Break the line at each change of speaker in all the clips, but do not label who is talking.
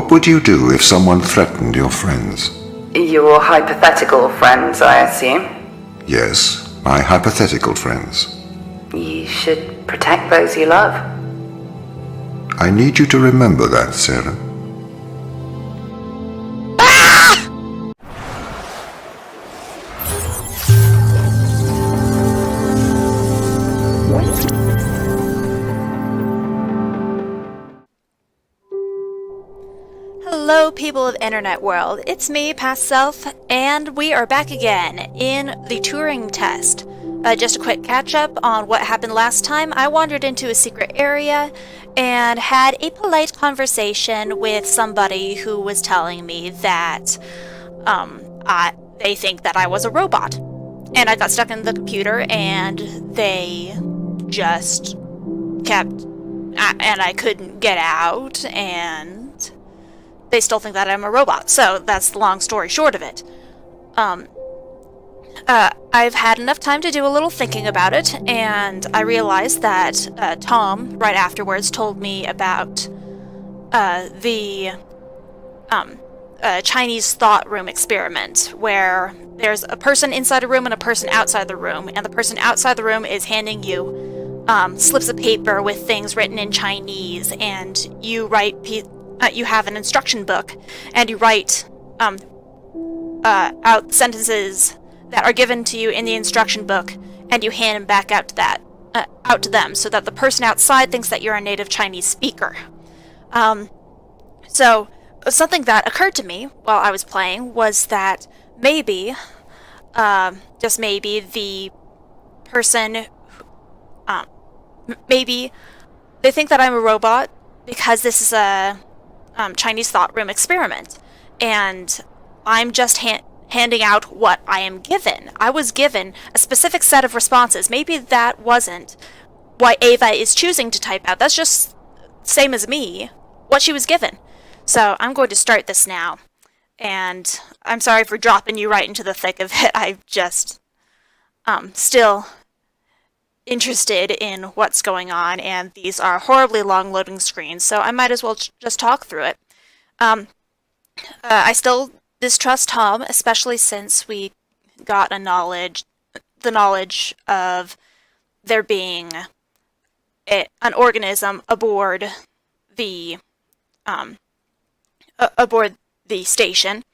What would you do if someone threatened your friends?
Your hypothetical friends, I assume?
Yes, my hypothetical friends.
You should protect those you love.
I need you to remember that, Sarah.
Hello people of internet world, it's me, PastSelf, and we are back again in the Turing test. Just a quick catch up on what happened last time. I wandered into a secret area and had a polite conversation with somebody who was telling me that they think that I was a robot. And I got stuck in the computer and they just kept, and I couldn't get out, and they still think that I'm a robot. So that's the long story short of it. I've had enough time to do a little thinking about it, and I realized that T.O.M, right afterwards, told me about the Chinese thought room experiment, where there's a person inside a room and a person outside the room, and the person outside the room is handing you slips of paper with things written in Chinese, and you write you have an instruction book, and you write out sentences that are given to you in the instruction book, and you hand them back out to them, so that the person outside thinks that you're a native Chinese speaker. So something that occurred to me while I was playing was that maybe, just maybe, the person, maybe they think that I'm a robot because this is a Chinese thought room experiment, and I'm just handing out what I am given. I was given a specific set of responses. Maybe that wasn't what Ava is choosing to type out. That's just same as me, what she was given. So I'm going to start this now, and I'm sorry for dropping you right into the thick of it. I'm just still interested in what's going on, and these are horribly long loading screens, so I might as well just talk through it. I still distrust T.O.M, especially since we got the knowledge of there being an organism aboard the station,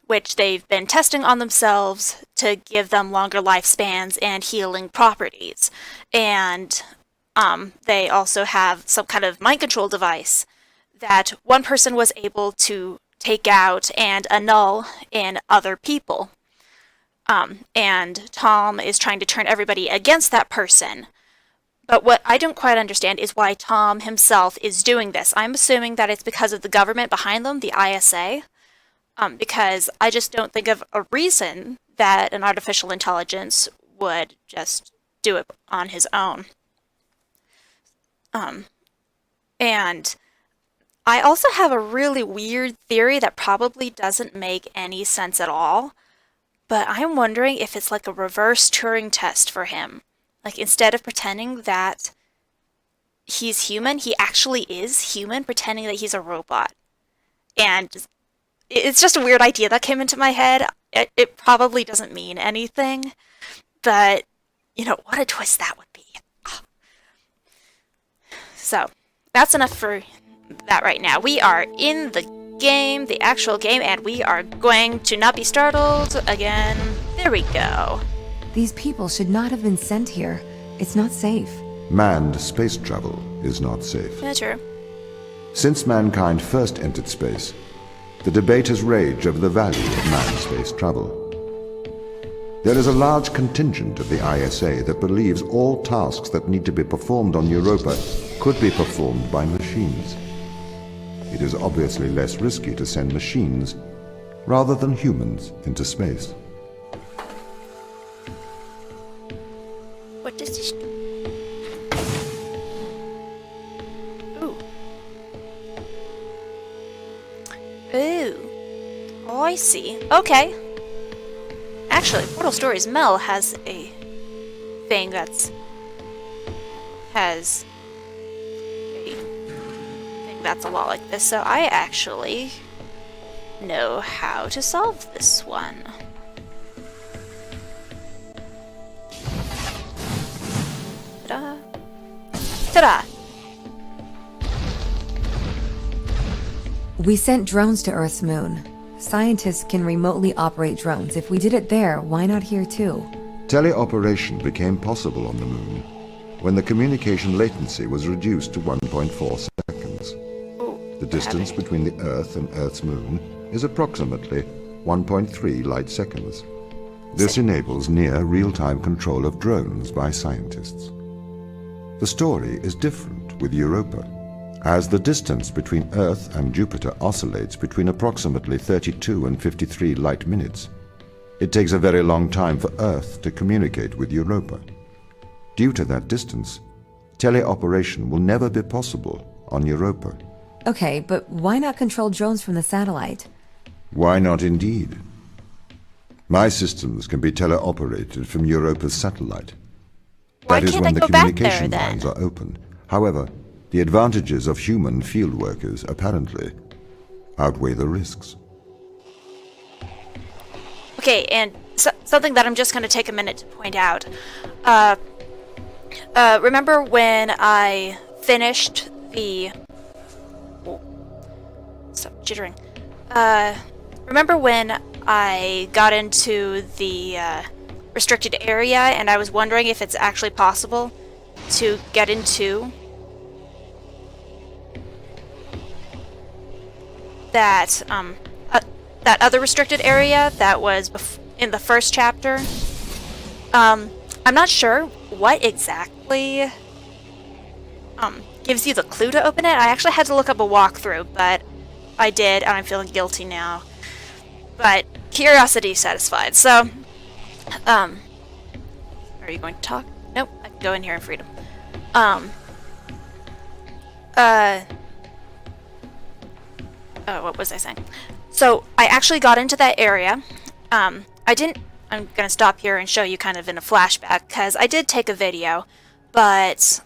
which they've been testing on themselves to give them longer lifespans and healing properties. And they also have some kind of mind control device that one person was able to take out and annul in other people. And T.O.M is trying to turn everybody against that person. But what I don't quite understand is why T.O.M himself is doing this. I'm assuming that it's because of the government behind them, the ISA. Because I just don't think of a reason that an artificial intelligence would just do it on his own. And I also have a really weird theory that probably doesn't make any sense at all, but I'm wondering if it's like a reverse Turing test for him. Like, instead of pretending that he's human, he actually is human, pretending that he's a robot. And it's just a weird idea that came into my head. It probably doesn't mean anything, but, you know, what a twist that would be. So, that's enough for that right now. We are in the game, the actual game, and we are going to not be startled again. There we go.
These people should not have been sent here. It's not safe.
Manned space travel is not safe.
Yeah, true.
Since mankind first entered space, the debate has raged over the value of manned space travel. There is a large contingent of the ISA that believes all tasks that need to be performed on Europa could be performed by machines. It is obviously less risky to send machines rather than humans into space.
What does this do? Ooh. Ooh. Oh, I see. Okay. Actually, Portal Stories Mel has a thing that's a lot like this, so I actually know how to solve this one. Ta-da! Ta-da!
We sent drones to Earth's moon. Scientists can remotely operate drones. If we did it there, why not here too?
Teleoperation became possible on the moon when the communication latency was reduced to 1.4 seconds. The distance between the Earth and Earth's moon is approximately 1.3 light seconds. This enables near real-time control of drones by scientists. The story is different with Europa, as the distance between Earth and Jupiter oscillates between approximately 32 and 53 light minutes. It takes a very long time for Earth to communicate with Europa. Due to that distance, teleoperation will never be possible on Europa.
Okay, but why not control drones from the satellite?
Why not indeed? My systems can be teleoperated from Europa's satellite.
Why
That is
can't
when
I
the
go back there,
communication
then?
lines are open. However, the advantages of human field workers apparently outweigh the risks.
Okay, and something that I'm just going to take a minute to point out. Remember when I finished the... Oh, stop jittering. Remember when I got into the restricted area and I was wondering if it's actually possible to get into that that other restricted area that was in the first chapter? I'm not sure what exactly gives you the clue to open it. I actually had to look up a walkthrough, but I did, and I'm feeling guilty now. But curiosity satisfied. So, are you going to talk? Nope, I can go in here in freedom. Oh, what was I saying? So, I actually got into that area. I'm gonna stop here and show you kind of in a flashback, because I did take a video, but,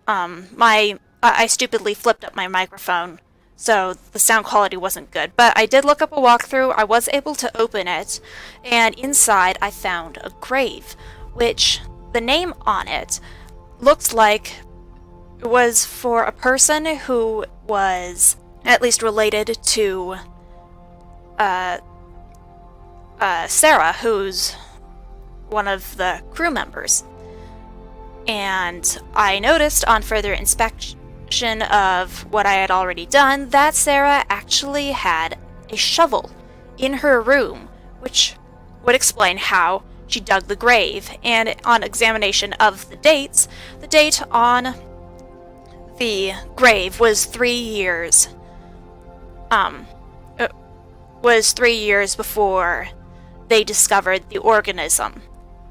I stupidly flipped up my microphone, so the sound quality wasn't good. But I did look up a walkthrough, I was able to open it, and inside I found a grave, which the name on it looked like it was for a person who was at least related to Sarah, who's one of the crew members. And I noticed on further inspection of what I had already done that Sarah actually had a shovel in her room, which would explain how she dug the grave. And on examination of the dates, the date on the grave was 3 years. Was 3 years before they discovered the organism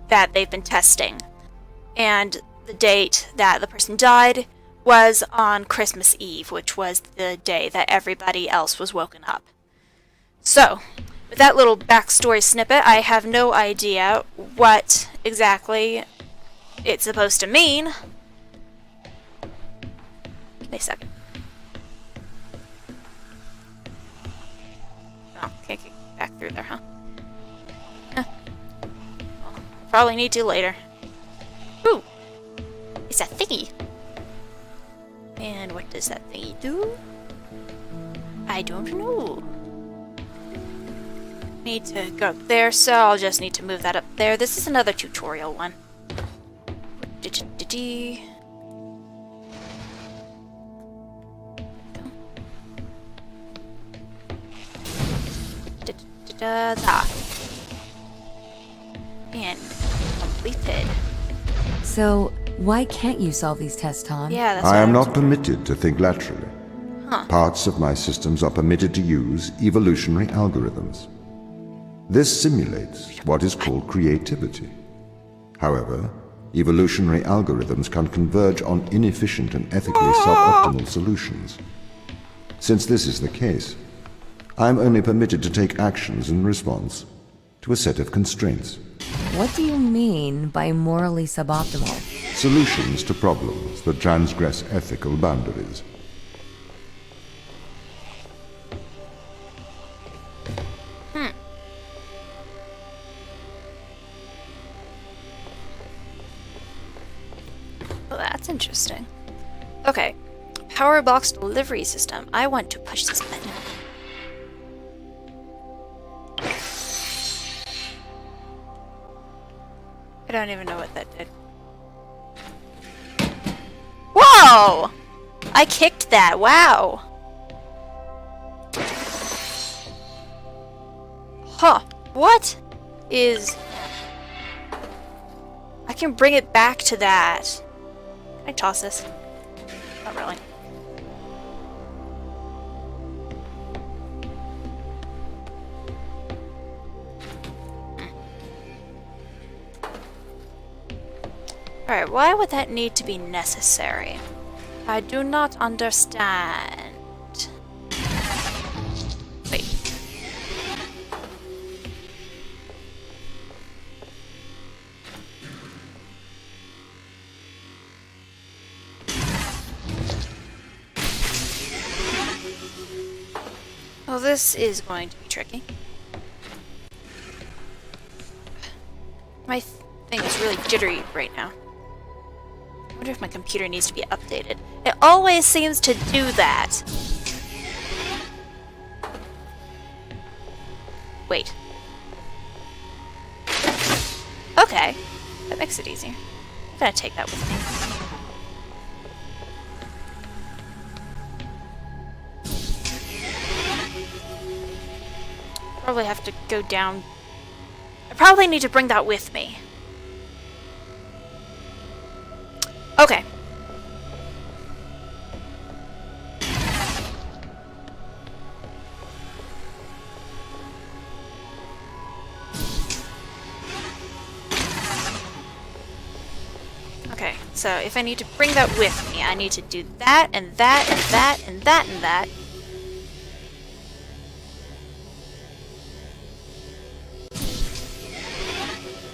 that they've been testing. And the date that the person died was on Christmas Eve, which was the day that everybody else was woken up. So, with that little backstory snippet, I have no idea what exactly it's supposed to mean. Give me a second. Oh, can't get back through there, huh? Probably need to later. Ooh! It's a thingy! And what does that thingy do? I don't know. Need to go up there, so I'll just need to move that up there. This is another tutorial one. And completed.
So, why can't you solve these tests, Tom?
Yeah, that's
I
what
am
was
not permitted to think laterally. Parts of my systems are permitted to use evolutionary algorithms. This simulates what is called creativity. However, evolutionary algorithms can converge on inefficient and ethically suboptimal solutions. Since this is the case, I am only permitted to take actions in response to a set of constraints.
What do you mean by morally suboptimal?
Solutions to problems that transgress ethical boundaries.
interesting. Okay. Power box delivery system. I want to push this button. I don't even know what that did. Whoa! I kicked that. Wow. Huh. What is... I can bring it back to that. Can I toss this? Not really. Alright, why would that need to be necessary? I do not understand. Wait. Well, this is going to be tricky. My thing is really jittery right now. I wonder if my computer needs to be updated. It always seems to do that. Wait. Okay. That makes it easier. I'm gonna take that with me. Probably have to go down. I probably need to bring that with me. Okay. Okay, so if I need to bring that with me, I need to do that, and that, and that, and that, and that.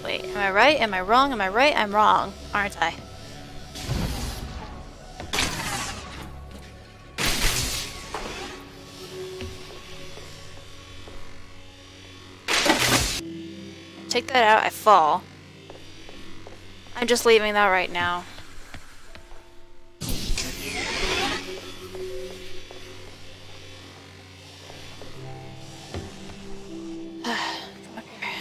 Wait, am I right? Am I wrong? Am I right? I'm wrong, aren't I? Take that out, I fall. I'm just leaving that right now. Come up here.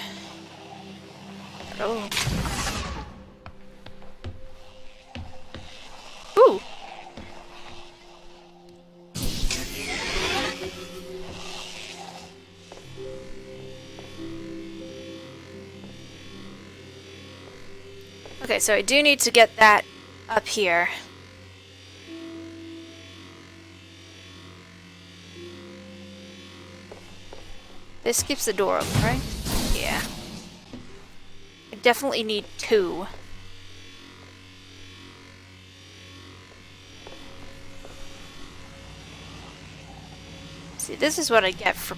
Oh. Ooh! Okay, so I do need to get that up here. This keeps the door open, right? Yeah. I definitely need two. See, this is what I get for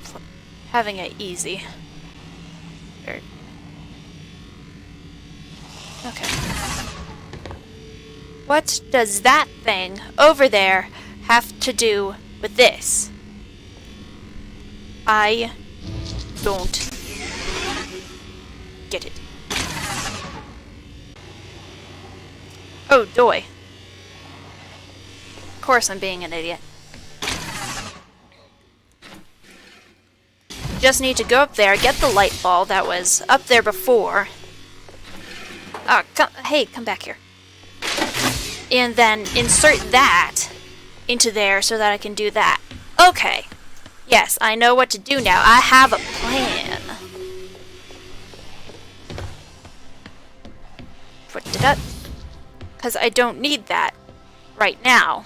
having it easy. There. Okay. What does that thing over there have to do with this? I don't get it. Oh, doy. Of course I'm being an idiot. Just need to go up there, get the light ball that was up there before. Oh, hey, come back here. And then insert that into there so that I can do that. Okay. Yes, I know what to do now. I have a plan. Put it up. Because I don't need that right now.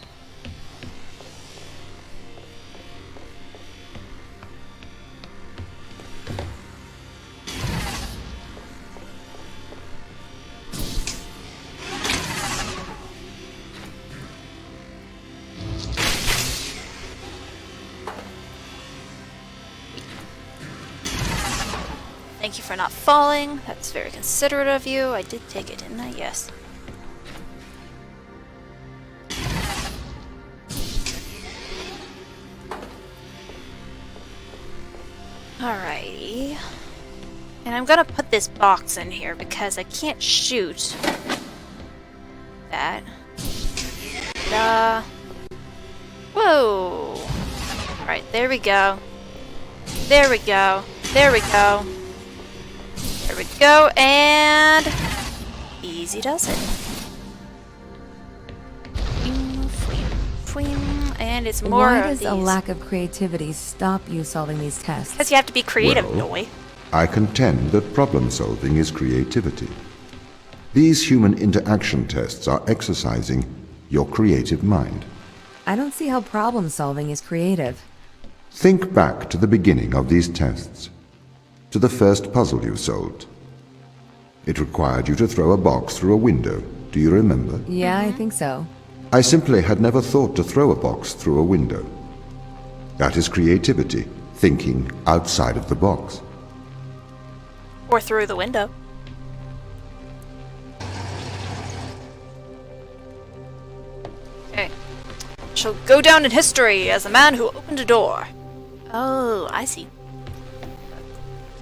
Thank you for not falling. That's very considerate of you. I did take it, didn't I? Yes. Alrighty. And I'm gonna put this box in here because I can't shoot that. Whoa! Alright, there we go. There we go. There we go. There we go, and... easy does it. And it's more
Why
of
does
these.
a lack of creativity stop you solving these tests?
Because you have to be creative,
Well,
Noy.
I contend that problem solving is creativity. These human interaction tests are exercising your creative mind.
I don't see how problem solving is creative.
Think back to the beginning of these tests, to the first puzzle you solved. It required you to throw a box through a window. Do you remember?
Yeah, I think so.
I simply had never thought to throw a box through a window. That is creativity, thinking outside of the box.
Or through the window. Okay. Shall go down in history as a man who opened a door. Oh, I see.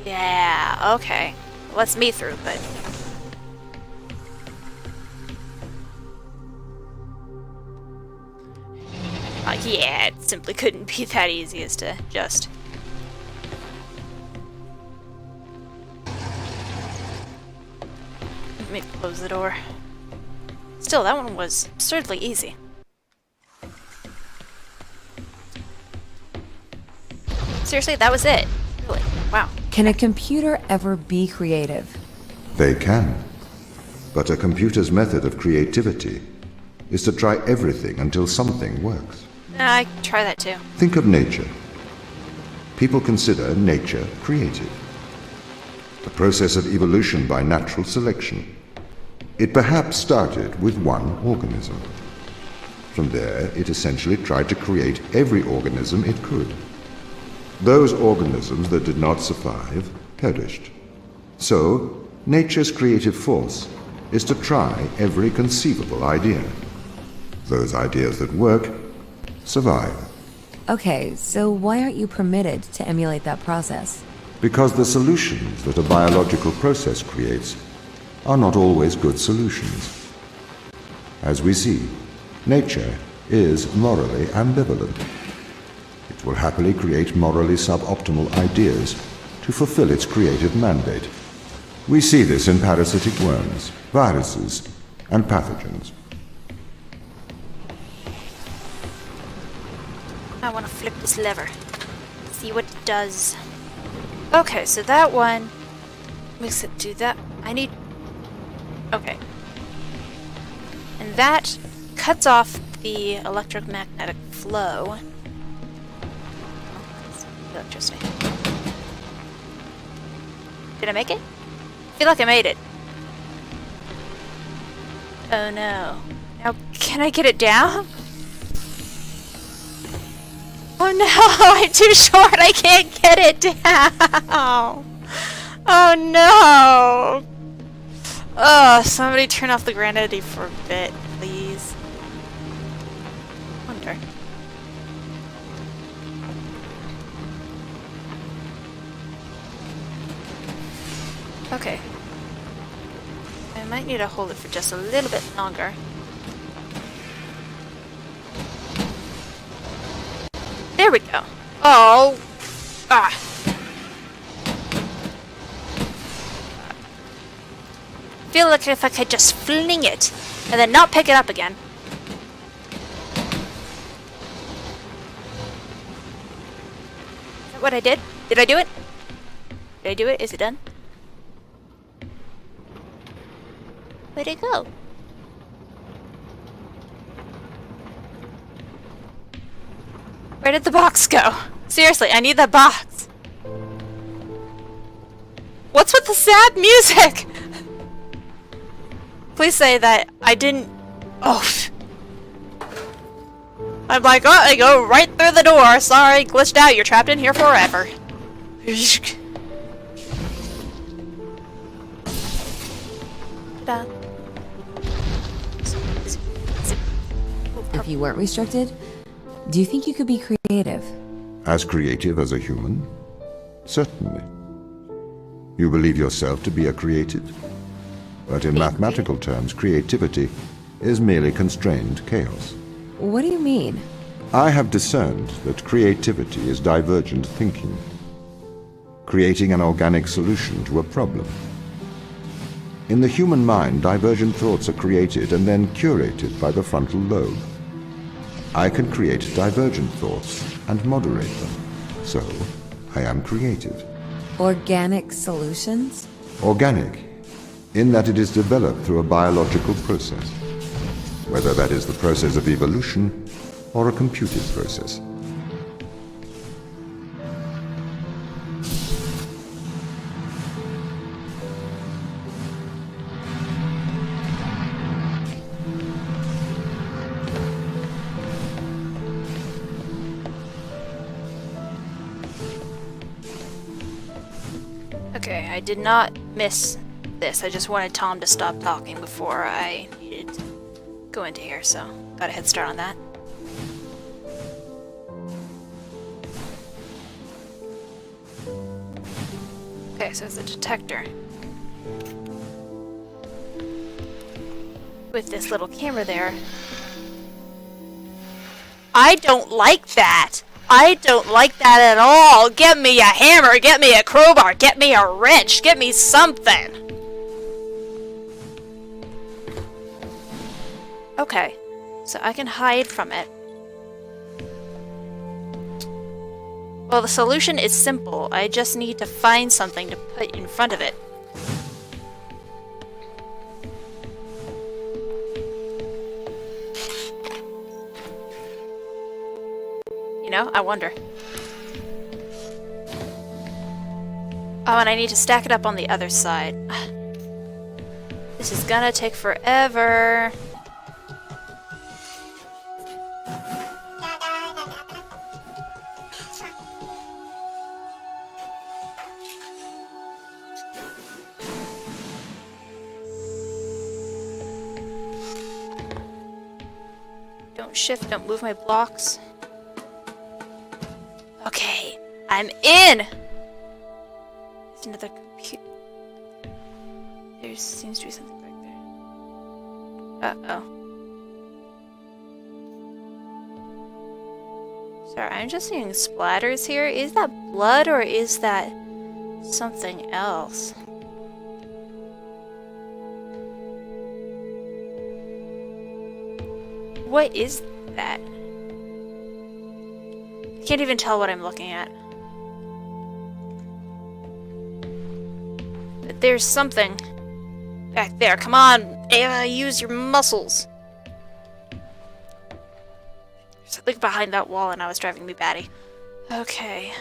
Yeah, okay. Lets me through, but... yeah, it simply couldn't be that easy as to just... Let me close the door. Still, that one was absurdly easy. Seriously, that was it. Really? Wow.
Can a computer ever be creative?
They can. But a computer's method of creativity is to try everything until something works.
I try that too.
Think of nature. People consider nature creative. The process of evolution by natural selection. It perhaps started with one organism. From there, it essentially tried to create every organism it could. Those organisms that did not survive perished. So, nature's creative force is to try every conceivable idea. Those ideas that work survive.
Okay, so why aren't you permitted to emulate that process?
Because the solutions that a biological process creates are not always good solutions. As we see, nature is morally ambivalent. It will happily create morally suboptimal ideas to fulfill its creative mandate. We see this in parasitic worms, viruses, and pathogens.
I want to flip this lever. See what it does. Okay, so that one makes it do that. I need... Okay. And that cuts off the electromagnetic flow. Electricity. Did I make it? I feel like I made it. Oh no. Now, can I get it down? Oh no, I'm too short, I can't get it down! Oh no! Oh, somebody turn off the granity for a bit, please. Wonder. Okay. I might need to hold it for just a little bit longer. There we go. Oh. Ah. Feel like if I could just fling it and then not pick it up again. Is that what I did? Did I do it? Did I do it? Is it done? Where'd it go? Where did the box go? Seriously, I need that box. What's with the sad music? Please say that I didn't... Oh. I'm like, oh, I go right through the door. Sorry, glitched out. You're trapped in here forever. Ta-da.
If you weren't restricted, do you think you could be creative?
As creative as a human? Certainly. You believe yourself to be a creative? But in mathematical terms, creativity is merely constrained chaos.
What do you mean?
I have discerned that creativity is divergent thinking, creating an organic solution to a problem. In the human mind, divergent thoughts are created and then curated by the frontal lobe. I can create divergent thoughts and moderate them, so I am creative.
Organic solutions?
Organic, in that it is developed through a biological process, whether that is the process of evolution or a computed process.
Okay, I did not miss this. I just wanted Tom to stop talking before I needed to go into here, so got a head start on that. Okay, so it's a detector. With this little camera there. I don't like that! I don't like that at all! Get me a hammer, get me a crowbar, get me a wrench, get me something! Okay, so I can hide from it. Well, the solution is simple. I just need to find something to put in front of it. You know, I wonder. Oh, and I need to stack it up on the other side. This is gonna take forever. Don't shift, don't move my blocks. Okay, I'm in! There's another computer. There seems to be something back there. Uh-oh. Sorry, I'm just seeing splatters here. Is that blood or is that something else? What is that? I can't even tell what I'm looking at. But there's something back there. Come on, Ava, use your muscles. There's something behind that wall and now it's driving me batty. Okay.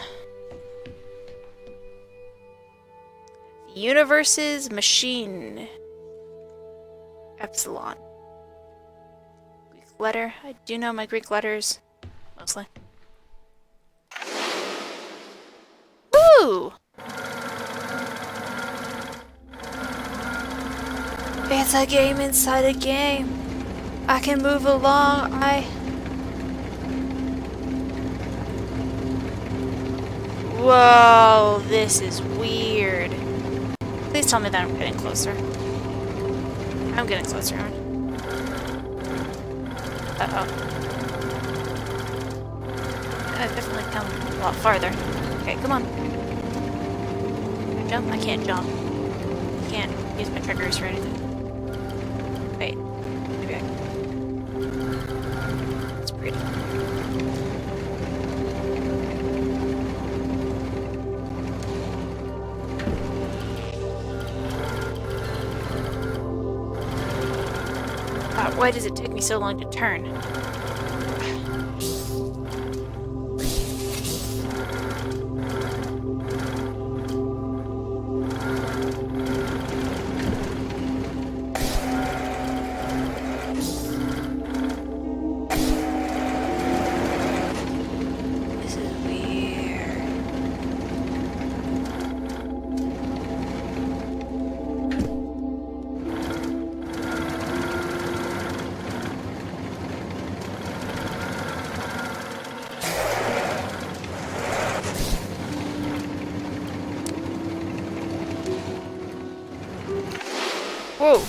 The universe's machine. Epsilon. Greek letter. I do know my Greek letters. Mostly. Woo! It's a game inside a game. I can move along. Whoa, this is weird. Please tell me that I'm getting closer. I'm getting closer, aren't I? Uh-oh. I've definitely come a lot farther. Okay, come on. Can I jump? I can't jump. I can't use my triggers or anything. Wait. Maybe I can. That's pretty. Why does it take me so long to turn? This is weird. Whoa.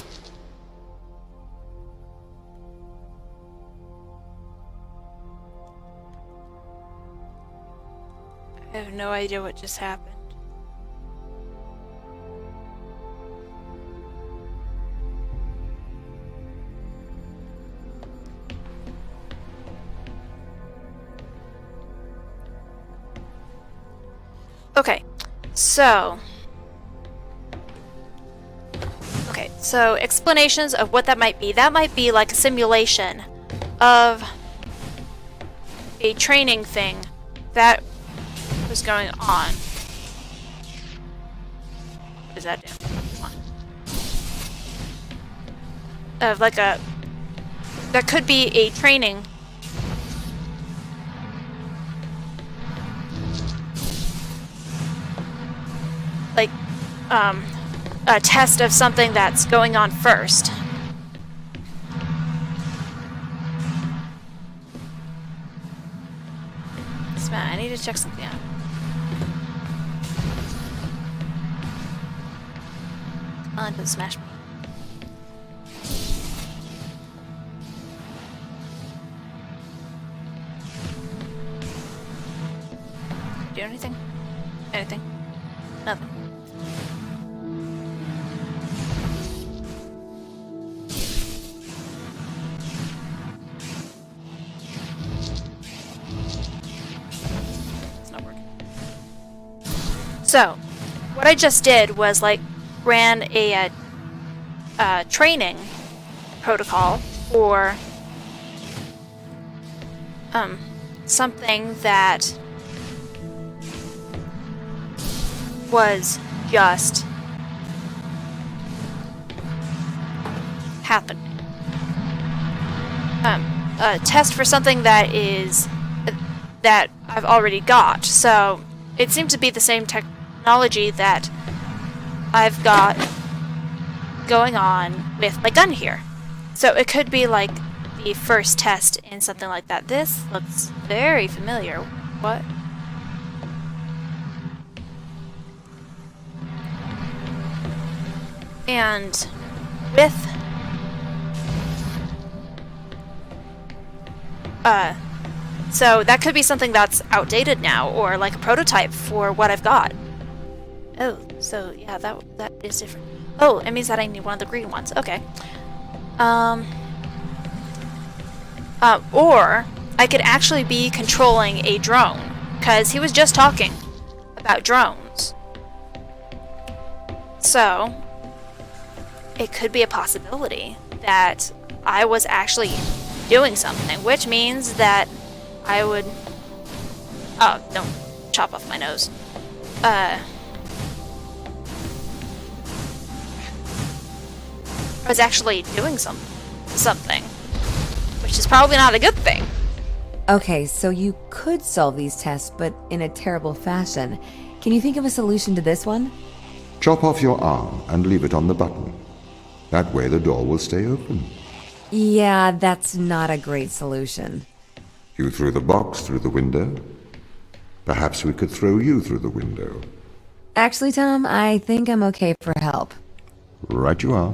I have no idea what just happened. Okay, so explanations of what that might be. That might be like a simulation of a training thing that was going on. What does that do? Come on. Of like that could be a training. Like, a test of something that's going on first. Man, I need to check something out. Come on, don't smash me. Do anything? Anything? Nothing. So, what I just did was like ran a training protocol for something that was just happening. A test for something that is that I've already got. So it seemed to be the same technology that I've got going on with my gun here. So it could be like the first test in something like that. This looks very familiar. What? And with so that could be something that's outdated now, or like a prototype for what I've got. Oh, so yeah, that is different. Oh, it means that I need one of the green ones. Okay. Or I could actually be controlling a drone, because he was just talking about drones. So it could be a possibility that I was actually doing something, which means that I would... Oh, don't chop off my nose. I was actually doing something, which is probably not a good thing.
Okay, so you could solve these tests, but in a terrible fashion. Can you think of a solution to this one?
Chop off your arm and leave it on the button. That way the door will stay open.
Yeah, that's not a great solution.
You threw the box through the window. Perhaps we could throw you through the window.
Actually, Tom, I think I'm okay for help.
Right you are.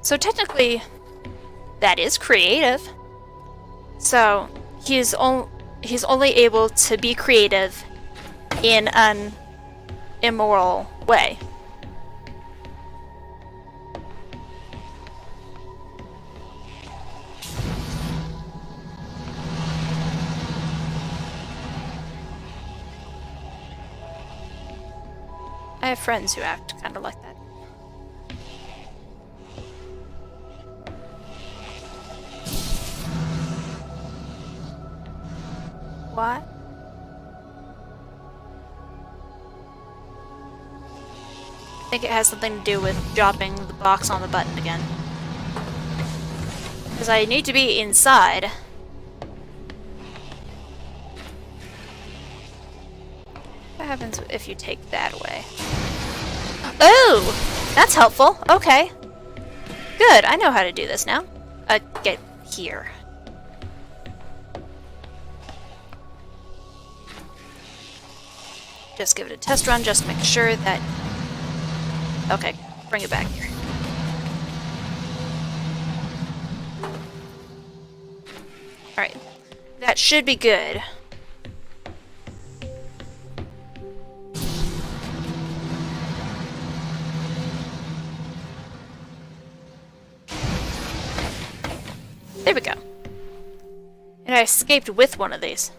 So technically, that is creative. So he's only able to be creative in an immoral way. I have friends who act kind of like that. What? I think it has something to do with dropping the box on the button again. Because I need to be inside. What happens if you take that away? Oh! That's helpful. Okay. Good, I know how to do this now. Get here. Just give it a test run, just to make sure that... Okay, bring it back here. Alright. That should be good. There we go. And I escaped with one of these.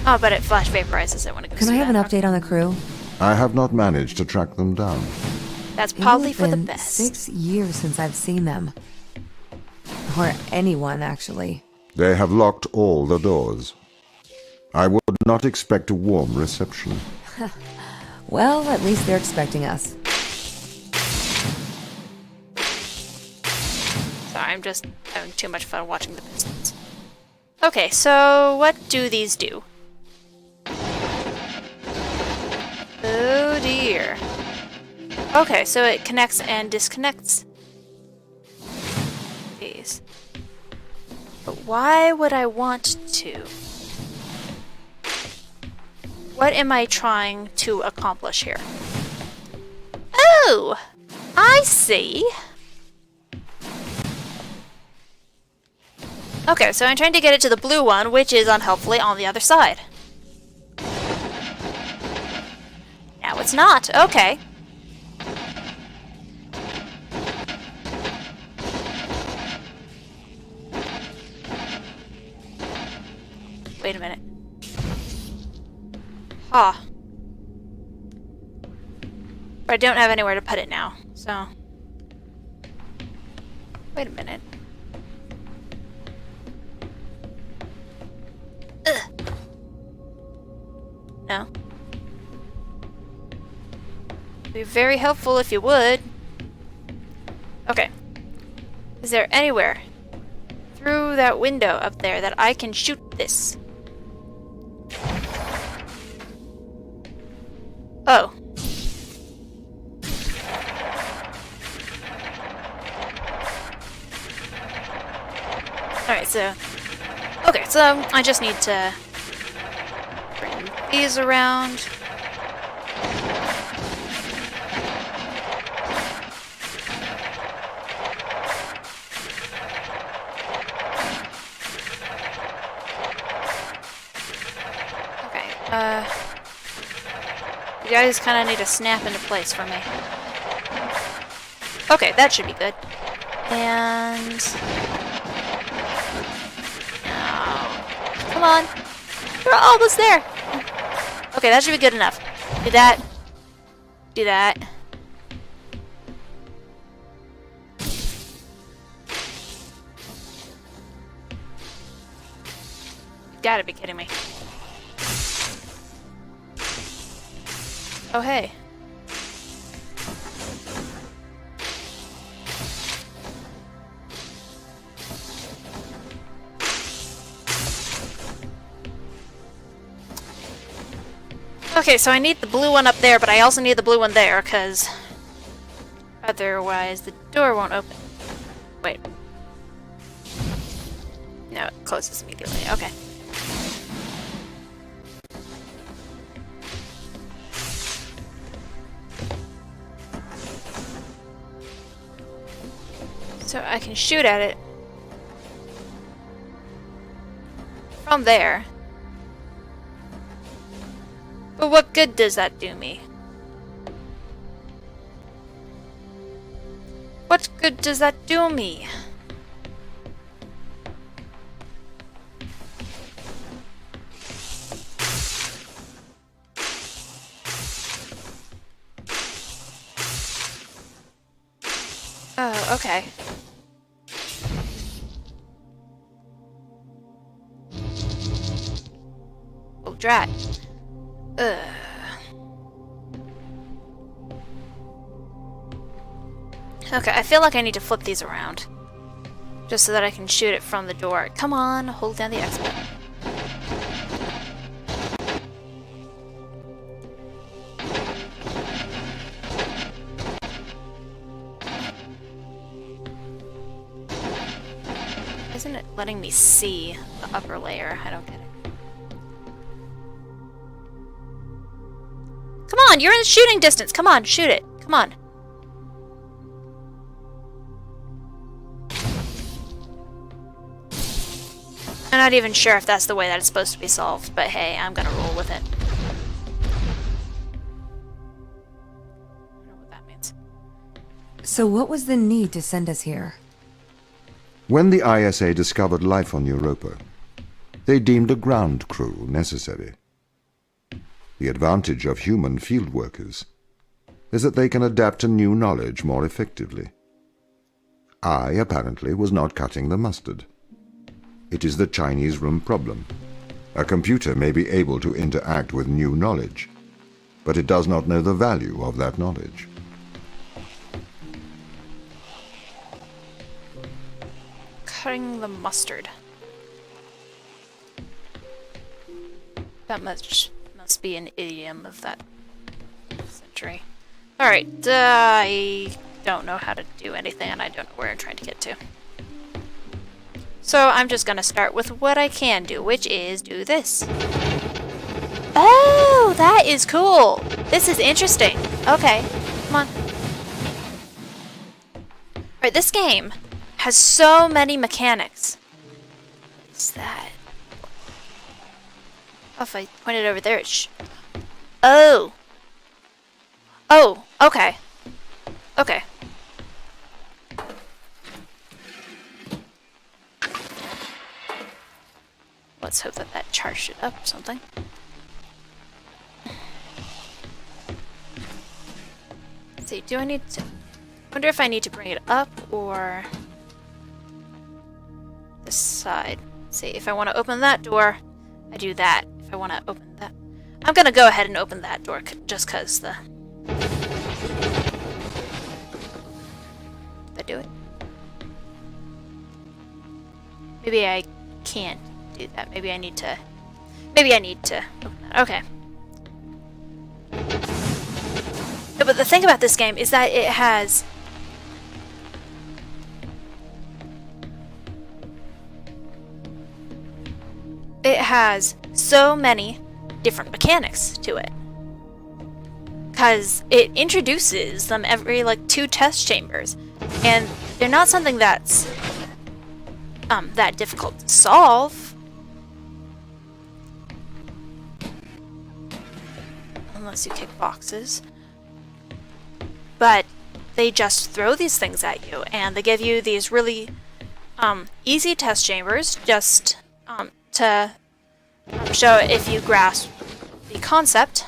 Oh, but it flash vaporizes it when it goes
Can I
through
have an
that.
update on the crew?
I have not managed to track them down.
That's probably
It's
for the
been
best.
6 years since I've seen them. Or anyone, actually.
They have locked all the doors. I would not expect a warm reception.
Well, at least they're expecting us.
Sorry, I'm just having too much fun watching the pistons. Okay, so what do these do? Oh dear. Okay, so it connects and disconnects these. But why would I want to? What am I trying to accomplish here? Oh! I see! Okay, so I'm trying to get it to the blue one, which is unhelpfully on the other side. Now it's not. Okay. Wait a minute. Ah. But I don't have anywhere to put it now, so... Wait a minute. Ugh. No. It'd be very helpful if you would. Okay. Is there anywhere through that window up there that I can shoot this? Oh. Alright, so... Okay, so I just need to bring these around. Okay, you guys kind of need to snap into place for me. Okay, that should be good. And... Come on. We're almost there. Okay, that should be good enough. Do that. Do that. You gotta be kidding me. Oh, hey. Okay, so I need the blue one up there, but I also need the blue one there, because otherwise the door won't open. Wait. No, it closes immediately. Okay. So I can shoot at it from there. But what good does that do me? What good does that do me? Oh, okay. Oh, drat. Ugh. Okay, I feel like I need to flip these around. Just so that I can shoot it from the door. Come on, hold down the X button. Isn't it letting me see the upper layer? I don't get it. Come on, you're in shooting distance. Come on, shoot it. Come on. I'm not even sure if that's the way that it's supposed to be solved, but hey, I'm gonna roll with it. I don't know what that means.
So what was the need to send us here?
When the ISA discovered life on Europa, they deemed a ground crew necessary. The advantage of human field workers is that they can adapt to new knowledge more effectively. I, apparently, was not cutting the mustard. It is the Chinese room problem. A computer may be able to interact with new knowledge, but it does not know the value of that knowledge.
Cutting the mustard. That must be an idiom of that century. Alright, I don't know how to do anything, and I don't know where I'm trying to get to. So I'm just gonna start with what I can do, which is do this. Oh, that is cool! This is interesting. Okay, come on. Alright, this game has so many mechanics. What is that? Oh, if I point it over there, oh! Oh, okay. Okay. Let's hope that that charged it up or something. Let's see, do I need to... I wonder if I need to bring it up or... this side. Let's see, if I want to open that door, I do that. If I want to open that... I'm gonna go ahead and open that door just cause the... Did I do it? Maybe I can't do that. Maybe I need to open that. Okay. No, but the thing about this game is that it has so many different mechanics to it. Because it introduces them every like 2 test chambers. And they're not something that's that difficult to solve. Unless you kick boxes. But they just throw these things at you, and they give you these really easy test chambers just to show if you grasp the concept.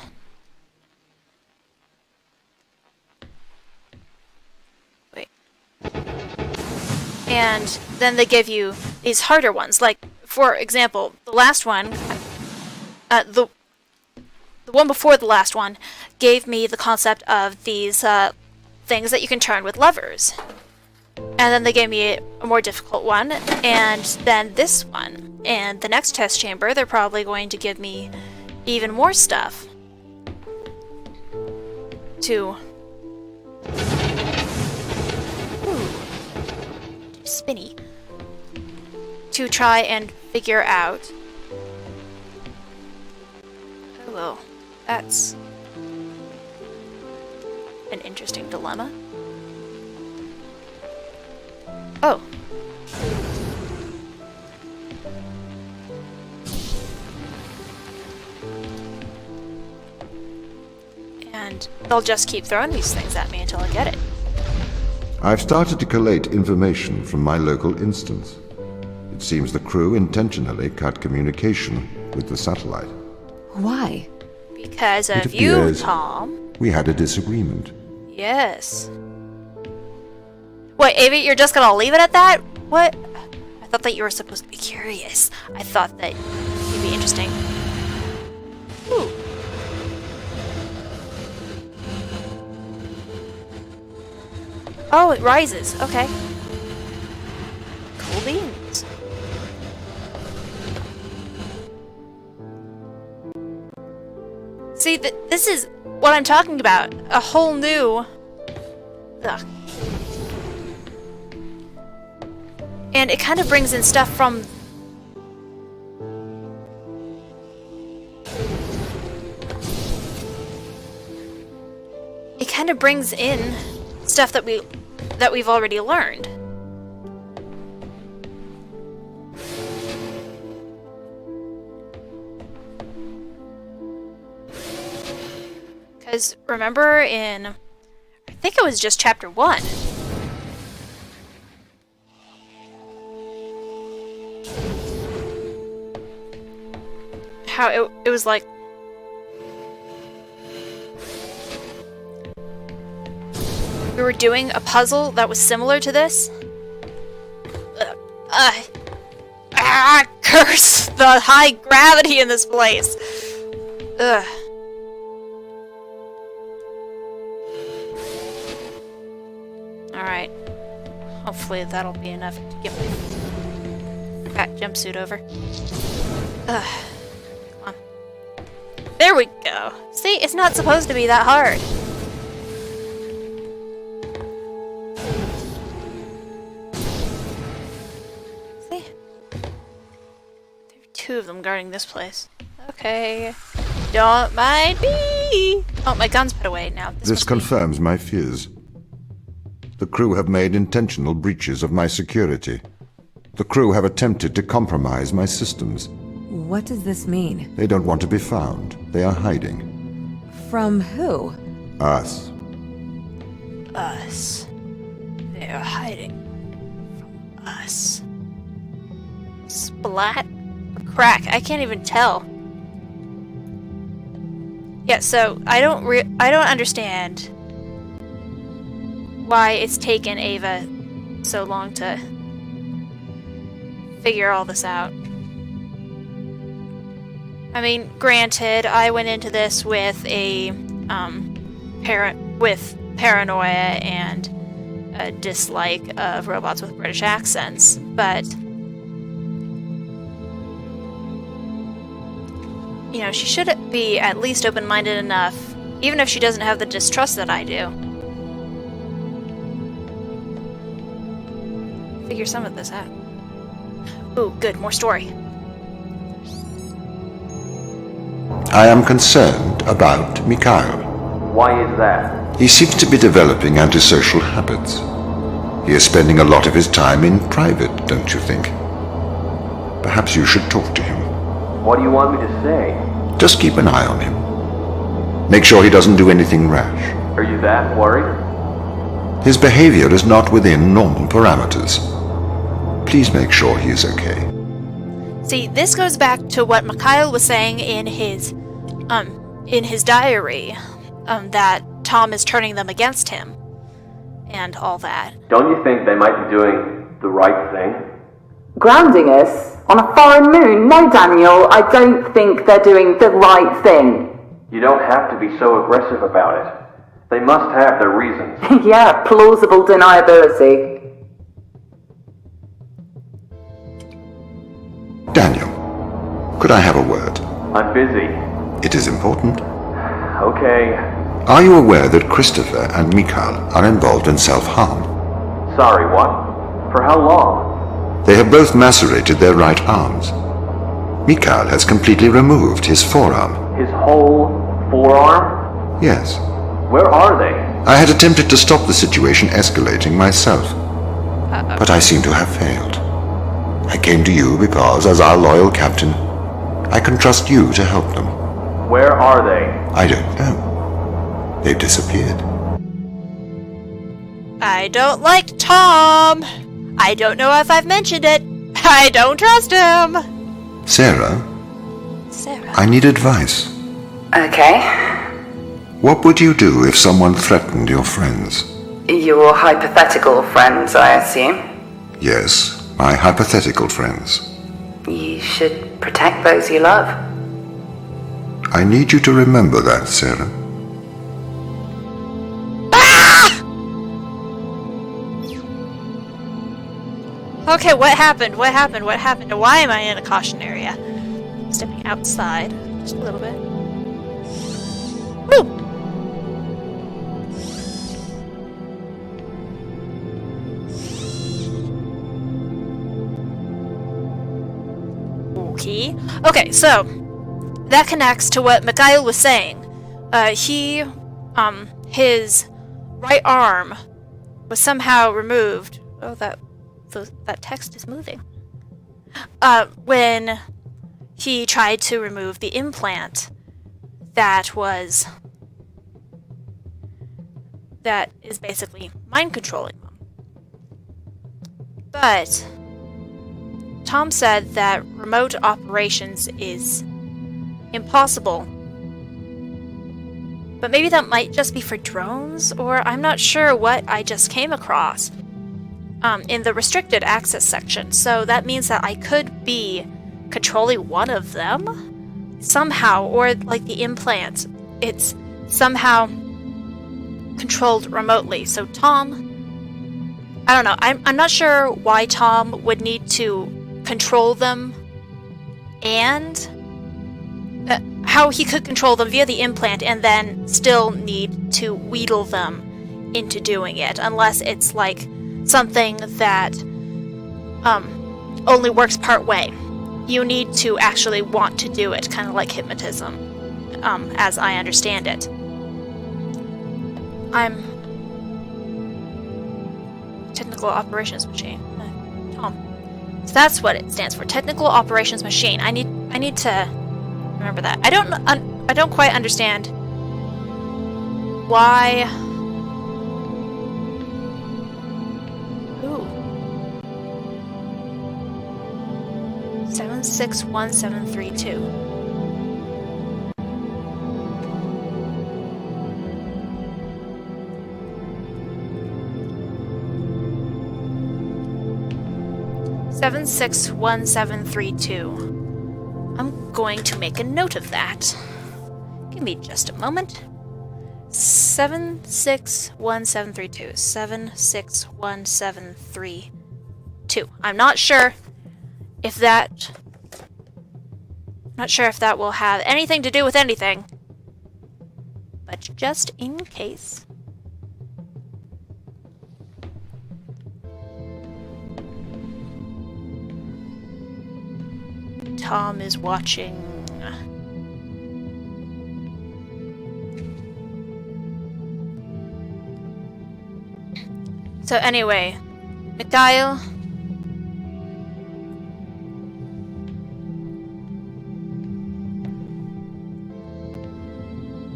Wait. And then they give you these harder ones. Like, for example, the last one, the one before the last one, gave me the concept of these things that you can turn with levers. And then they gave me a more difficult one, and then this one. And the next test chamber, they're probably going to give me even more stuff to... spinny. To try and figure out... Oh, well, that's an interesting dilemma. Oh. And they'll just keep throwing these things at me until I get it.
I've started to collate information from my local instance. It seems the crew intentionally cut communication with the satellite.
Why?
Because
It
of you,
appears
Tom.
we had a disagreement.
Yes. Wait, Avi, you're just gonna leave it at that? What? I thought that you were supposed to be curious. I thought that you'd be interesting. Ooh. Oh, it rises. Okay. Cool beans. See, this is what I'm talking about. A whole new... Ugh. And it kind of brings in stuff from... It kind of brings in stuff that we've already learned. Because remember in, I think it was just chapter 1. How it was like, we were doing a puzzle that was similar to this. Curse the high gravity in this place. Ugh. Alright. Hopefully that'll be enough to get my fat jumpsuit over. Ugh. Come on. There we go. See, it's not supposed to be that hard. See? There are 2 of them guarding this place. Okay. Don't mind me! Oh, my gun's put away now.
This confirms my fears. The crew have made intentional breaches of my security. The crew have attempted to compromise my systems.
What does this mean?
They don't want to be found. They are hiding.
From who?
Us.
Us. They are hiding from us. Splat? Crack. I can't even tell. Yeah, so I don't understand why it's taken Ava so long to figure all this out. I mean, granted, I went into this with a paranoia and a dislike of robots with British accents, but you know, she should be at least open-minded enough, even if she doesn't have the distrust that I do. Figure some of this out. Ooh, good, more story.
I am concerned about Mikhail.
Why is that?
He seems to be developing antisocial habits. He is spending a lot of his time in private, don't you think? Perhaps you should talk to him.
What do you want me to say?
Just keep an eye on him. Make sure he doesn't do anything rash.
Are you that worried?
His behavior is not within normal parameters. Please make sure he is okay.
See, this goes back to what Mikhail was saying in his diary, that Tom is turning them against him, and all that.
Don't you think they might be doing the right thing?
Grounding us on a foreign moon? No, Daniel, I don't think they're doing the right thing.
You don't have to be so aggressive about it. They must have their reasons.
Yeah, plausible deniability.
Daniel, could I have a word?
I'm busy.
It is important.
Okay.
Are you aware that Christopher and Mikhail are involved in self-harm?
Sorry, what? For how long?
They have both macerated their right arms. Mikhail has completely removed his forearm.
His whole forearm?
Yes.
Where are they?
I had attempted to stop the situation escalating myself, but I seem to have failed. I came to you because, as our loyal captain, I can trust you to help them.
Where are they?
I don't know. They've disappeared.
I don't like Tom! I don't know if I've mentioned it. I don't trust him!
Sarah,
Sarah.
I need advice.
Okay.
What would you do if someone threatened your friends?
Your hypothetical friends, I assume.
Yes, my hypothetical friends.
You should protect those you love.
I need you to remember that, Sarah.
Okay, what happened? What happened? What happened? Why am I in a caution area? Stepping outside just a little bit. Woo! Okay, so that connects to what Mikhail was saying. His right arm was somehow removed. Oh, that text is moving. When he tried to remove the implant that was that is basically mind controlling them. But Tom said that remote operations is impossible. But maybe that might just be for drones, or I'm not sure what I just came across in the restricted access section. So that means that I could be controlling one of them somehow, or like the implant, it's somehow controlled remotely. So Tom, I don't know, I'm not sure why Tom would need to control them, and how he could control them via the implant and then still need to wheedle them into doing it, unless it's like something that only works part way. You need to actually want to do it, kind of like hypnotism, as I understand it. I'm Technical Operations Machine. Tom. So that's what it stands for. Technical Operations Machine. I need to remember that. I don't quite understand why. Ooh. 761732. Seven 761732. I'm going to make a note of that. Give me just a moment. 761732. 761732. I'm not sure if that will have anything to do with anything. But just in case. Tom is watching. So anyway, Mikhail.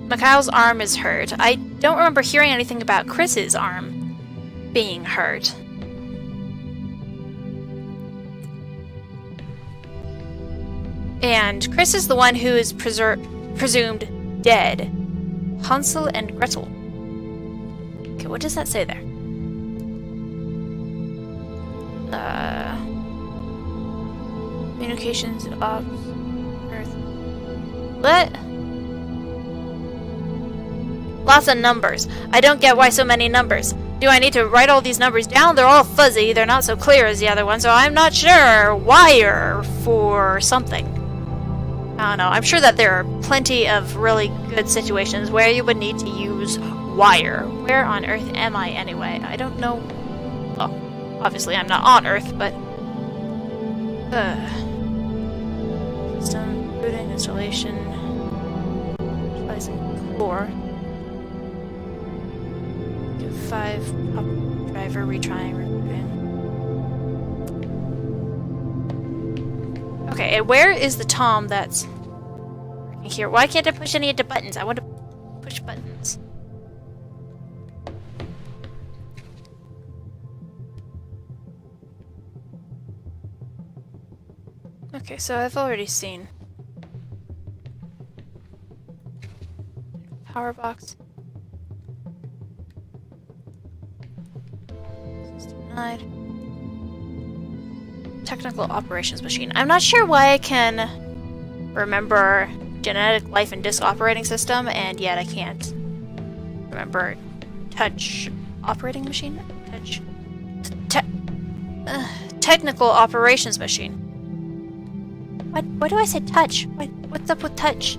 Mikhail's arm is hurt. I don't remember hearing anything about Chris's arm being hurt. And Chris is the one who is presumed dead. Hansel and Gretel. Okay, what does that say there? Communications ops. Earth. What? Lots of numbers. I don't get why so many numbers. Do I need to write all these numbers down? They're all fuzzy. They're not so clear as the other one, so I'm not sure. Wire for something. I don't know. I'm sure that there are plenty of really good situations where you would need to use wire. Where on Earth am I anyway? I don't know. Well, obviously I'm not on Earth, but... System, booting, installation... Splicing core... 5, pop driver, retrying, rebooting. Okay, and where is the Tom that's working here? Why can't I push any of the buttons? I want to push buttons. Okay, so I've already seen power box. Technical Operations Machine. I'm not sure why I can remember Genetic Life and Disk Operating System, and yet I can't remember Touch Operating Machine? Technical Operations Machine. Why do I say touch? What's up with touch?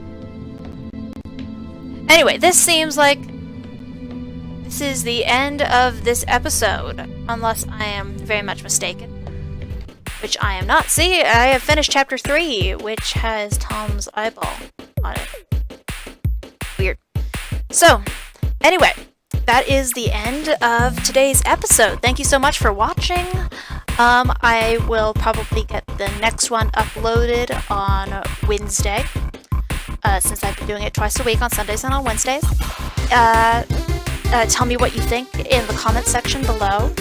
Anyway, this seems like this is the end of this episode, unless I am very much mistaken. Which I am not. See, I have finished chapter 3, which has Tom's eyeball on it. Weird. So, anyway, that is the end of today's episode. Thank you so much for watching. I will probably get the next one uploaded on Wednesday, since I've been doing it twice a week on Sundays and on Wednesdays. tell me what you think in the comment section below.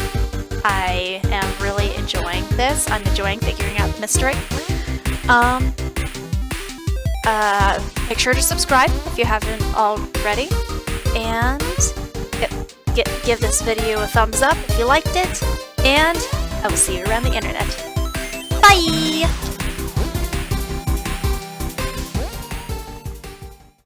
I am really enjoying this. I'm enjoying figuring out the mystery. Make sure to subscribe if you haven't already, and give this video a thumbs up if you liked it, and I will see you around the internet. Bye!